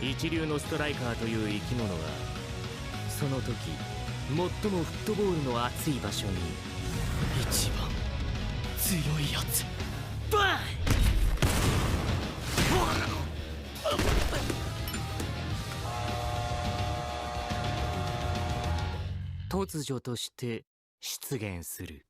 一流のストライカーという生き物はその時最もフットボールの熱い場所に一番強いやつバン突如として出現する。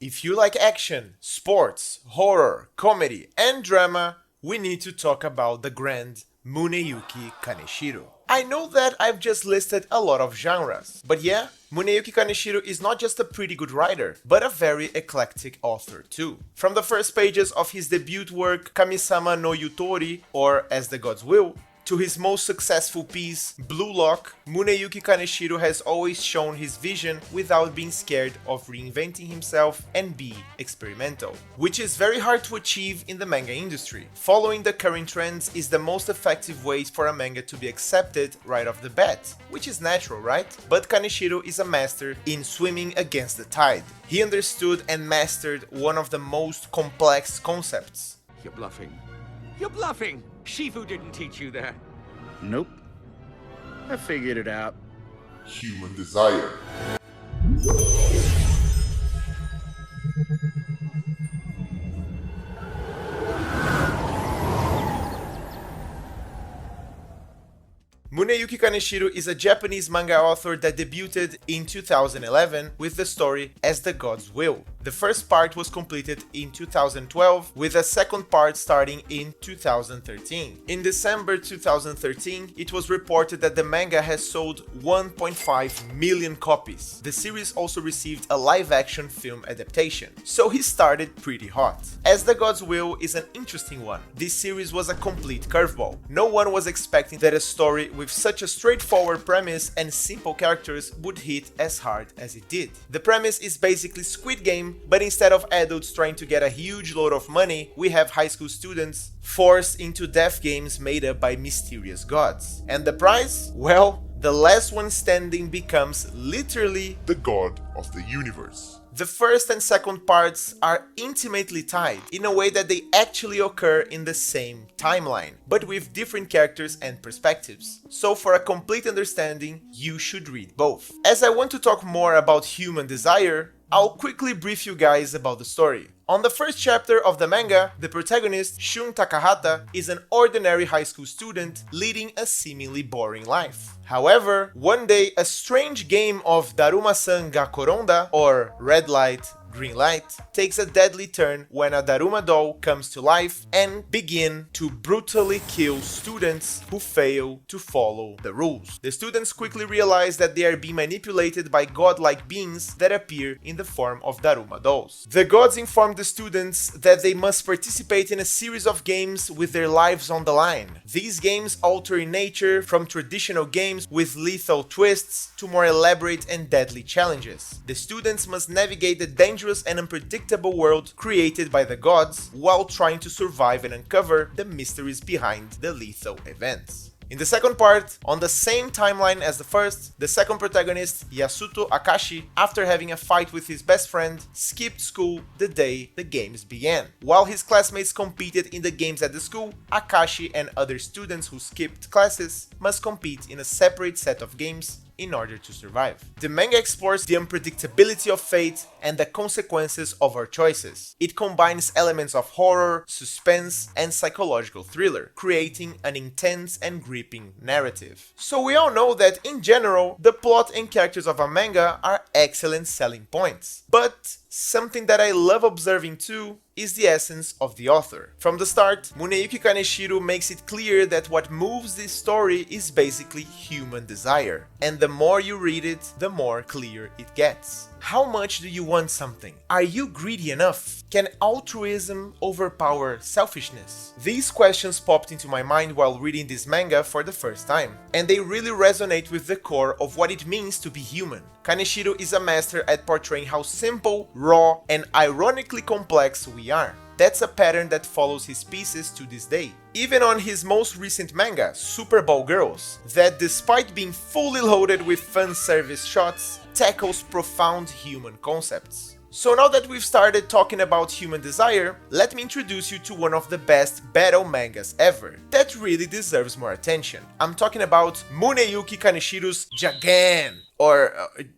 If you like action, sports, horror, comedy, and drama, we need to talk about the grand Muneyuki Kaneshiro. I know that I've just listed a lot of genres, but yeah, Muneyuki Kaneshiro is not just a pretty good writer, but a very eclectic author too. From the first pages of his debut work Kami-sama no Iu Tori, or As the Gods Will, to his most successful piece, Bluelock, Muneyuki Kaneshiro has always shown his vision without being scared of reinventing himself and be experimental, which is very hard to achieve in the manga industry. Following the current trends is the most effective way for a manga to be accepted right off the bat, which is natural, right? But Kaneshiro is a master in swimming against the tide. He understood and mastered one of the most complex concepts. You're bluffing. You're bluffing! Shifu didn't teach you that. Nope. I figured it out. Human desire. Muneyuki Kaneshiro is a Japanese manga author that debuted in 2011 with the story As the Gods Will. The first part was completed in 2012, with a second part starting in 2013. In December 2013, it was reported that the manga has sold 1.5 million copies. The series also received a live-action film adaptation, so he started pretty hot. As the Gods Will is an interesting one. This series was a complete curveball. No one was expecting that a story with such a straightforward premise and simple characters would hit as hard as it did. The premise is basically Squid Game, but instead of adults trying to get a huge load of money, we have high school students forced into death games made up by mysterious gods. And the prize? Well, the last one standing becomes literally The god of the universe. The first and second parts are intimately tied, in a way that they actually occur in the same timeline, but with different characters and perspectives. So for a complete understanding, you should read both. As I want to talk more about human desire, I'll quickly brief you guys about the story. On the first chapter of the manga, the protagonist, Shun Takahata, is an ordinary high school student leading a seemingly boring life. However, one day a strange game of Daruma-san ga Koronda, or red light, green light, takes a deadly turn when a Daruma doll comes to life and begin to brutally kill students who fail to follow the rules. The students quickly realize that they are being manipulated by godlike beings that appear in the form of Daruma dolls. The gods inform the students that they must participate in a series of games with their lives on the line. These games alter in nature, from traditional games with lethal twists to more elaborate and deadly challenges. The students must navigate the dangerous and unpredictable world created by the gods while trying to survive and uncover the mysteries behind the lethal events. In the second part, on the same timeline as the first, the second protagonist, Yasuto Akashi, after having a fight with his best friend, skipped school the day the games began. While his classmates competed in the games at the school, Akashi and other students who skipped classes must compete in a separate set of games in order to survive. The manga explores the unpredictability of fate and the consequences of our choices. It combines elements of horror, suspense, and psychological thriller, creating an intense and gripping narrative. So we all know that in general, the plot and characters of a manga are excellent selling points. But something that I love observing too is the essence of the author. From the start, Muneyuki Kaneshiro makes it clear that what moves this story is basically human desire. And the more you read it, the more clear it gets. How much do you want something? Are you greedy enough? Can altruism overpower selfishness? These questions popped into my mind while reading this manga for the first time, and they really resonate with the core of what it means to be human. Kaneshiro is a master at portraying how simple, raw, and ironically complex we are. That's a pattern that follows his pieces to this day. Even on his most recent manga, Super Bowl Girls, that despite being fully loaded with fan service shots, tackles profound human concepts. So now that we've started talking about human desire, let me introduce you to one of the best battle mangas ever, that really deserves more attention. I'm talking about Muneyuki Kaneshiro's Jagan, or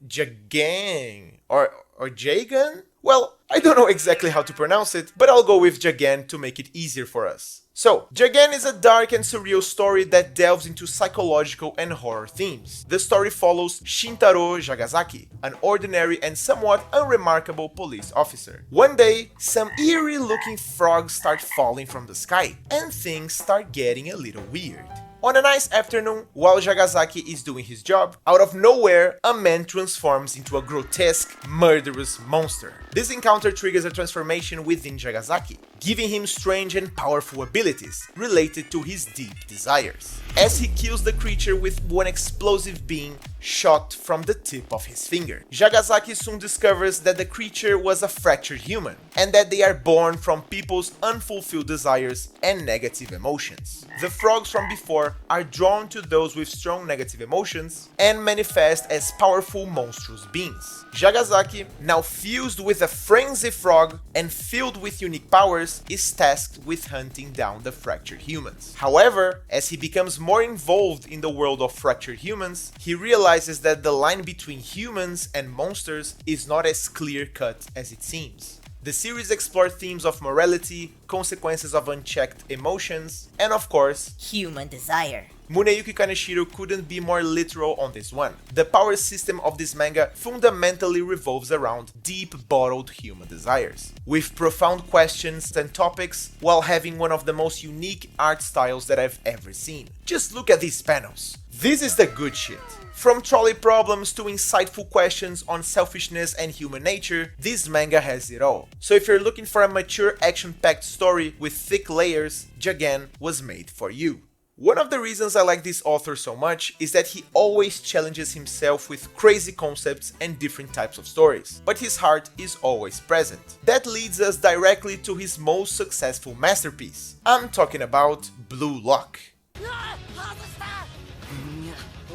Jagan, or Jagan? Well, I don't know exactly how to pronounce it, but I'll go with Jagan to make it easier for us. So, Jagan is a dark and surreal story that delves into psychological and horror themes. The story follows Shintaro Jagasaki, an ordinary and somewhat unremarkable police officer. One day, some eerie-looking frogs start falling from the sky, and things start getting a little weird. On a nice afternoon, while Jagasaki is doing his job, out of nowhere, a man transforms into a grotesque, murderous monster. This encounter triggers a transformation within Jagasaki, giving him strange and powerful abilities related to his deep desires. As he kills the creature with one explosive beam shot from the tip of his finger, Jagasaki soon discovers that the creature was a fractured human, and that they are born from people's unfulfilled desires and negative emotions. The frogs from before are drawn to those with strong negative emotions and manifest as powerful monstrous beings. Jagasaki, now fused with a frenzy frog and filled with unique powers, is tasked with hunting down the fractured humans. However, as he becomes more involved in the world of fractured humans, he realizes that the line between humans and monsters is not as clear-cut as it seems. The series explores themes of morality, consequences of unchecked emotions, and of course, human desire. Muneyuki Kaneshiro couldn't be more literal on this one. The power system of this manga fundamentally revolves around deep bottled human desires, with profound questions and topics, while having one of the most unique art styles that I've ever seen. Just look at these panels. This is the good shit. From trolley problems to insightful questions on selfishness and human nature, this manga has it all. So if you're looking for a mature action-packed story with thick layers, Jagan was made for you. One of the reasons I like this author so much is that he always challenges himself with crazy concepts and different types of stories, but his heart is always present. That leads us directly to his most successful masterpiece. I'm talking about Blue Lock.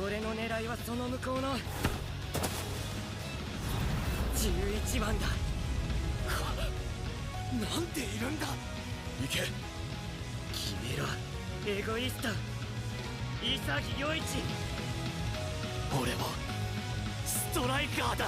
俺の狙いはその向こうの11番だ。なんでいるんだ。行け。決めろ。エゴイスト。潔良一。俺もストライカーだ。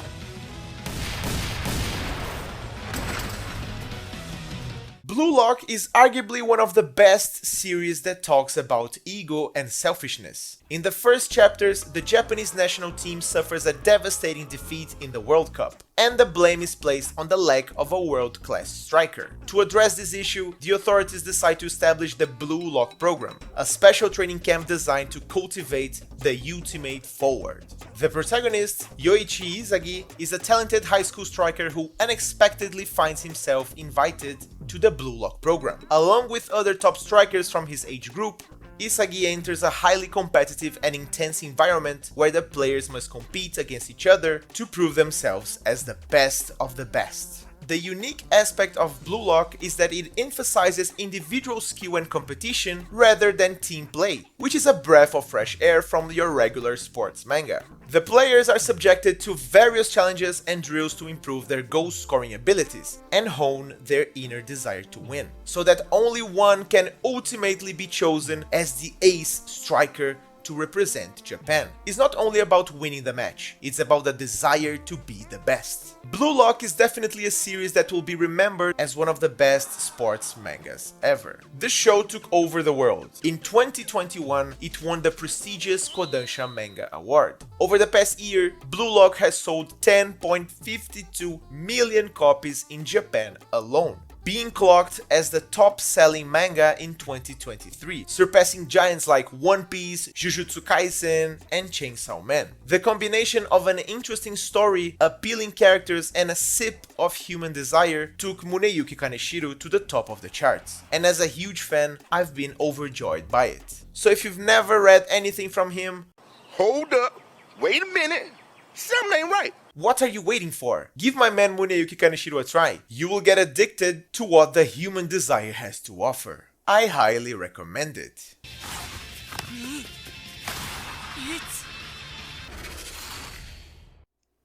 Blue Lock is arguably one of the best series that talks about ego and selfishness. In the first chapters, the Japanese national team suffers a devastating defeat in the World Cup, and the blame is placed on the lack of a world-class striker. To address this issue, the authorities decide to establish the Blue Lock program, a special training camp designed to cultivate the ultimate forward. The protagonist, Yoichi Izagi, is a talented high school striker who unexpectedly finds himself invited to the Blue Lock program. Along with other top strikers from his age group, Izagi enters a highly competitive and intense environment where the players must compete against each other to prove themselves as the best of the best. The unique aspect of Blue Lock is that it emphasizes individual skill and competition rather than team play, which is a breath of fresh air from your regular sports manga. The players are subjected to various challenges and drills to improve their goal-scoring abilities and hone their inner desire to win, so that only one can ultimately be chosen as the ace striker to represent Japan. It's not only about winning the match, it's about the desire to be the best. Blue Lock is definitely a series that will be remembered as one of the best sports mangas ever. The show took over the world. In 2021, it won the prestigious Kodansha Manga Award. Over the past year, Blue Lock has sold 10.52 million copies in Japan alone, being clocked as the top-selling manga in 2023, surpassing giants like One Piece, Jujutsu Kaisen, and Chainsaw Man. The combination of an interesting story, appealing characters, and a sip of human desire took Muneyuki Kaneshiro to the top of the charts, and as a huge fan, I've been overjoyed by it. So if you've never read anything from him, Hold up. Wait a minute. Something ain't right. what are you waiting for? Give my man Muneyuki Kaneshiro a try. You will get addicted to what the human desire has to offer. I highly recommend it.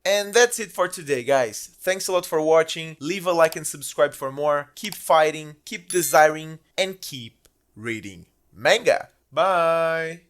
And that's it for today, guys. Thanks a lot for watching. Leave a like and subscribe for more. Keep fighting, keep desiring, and keep reading manga. Bye!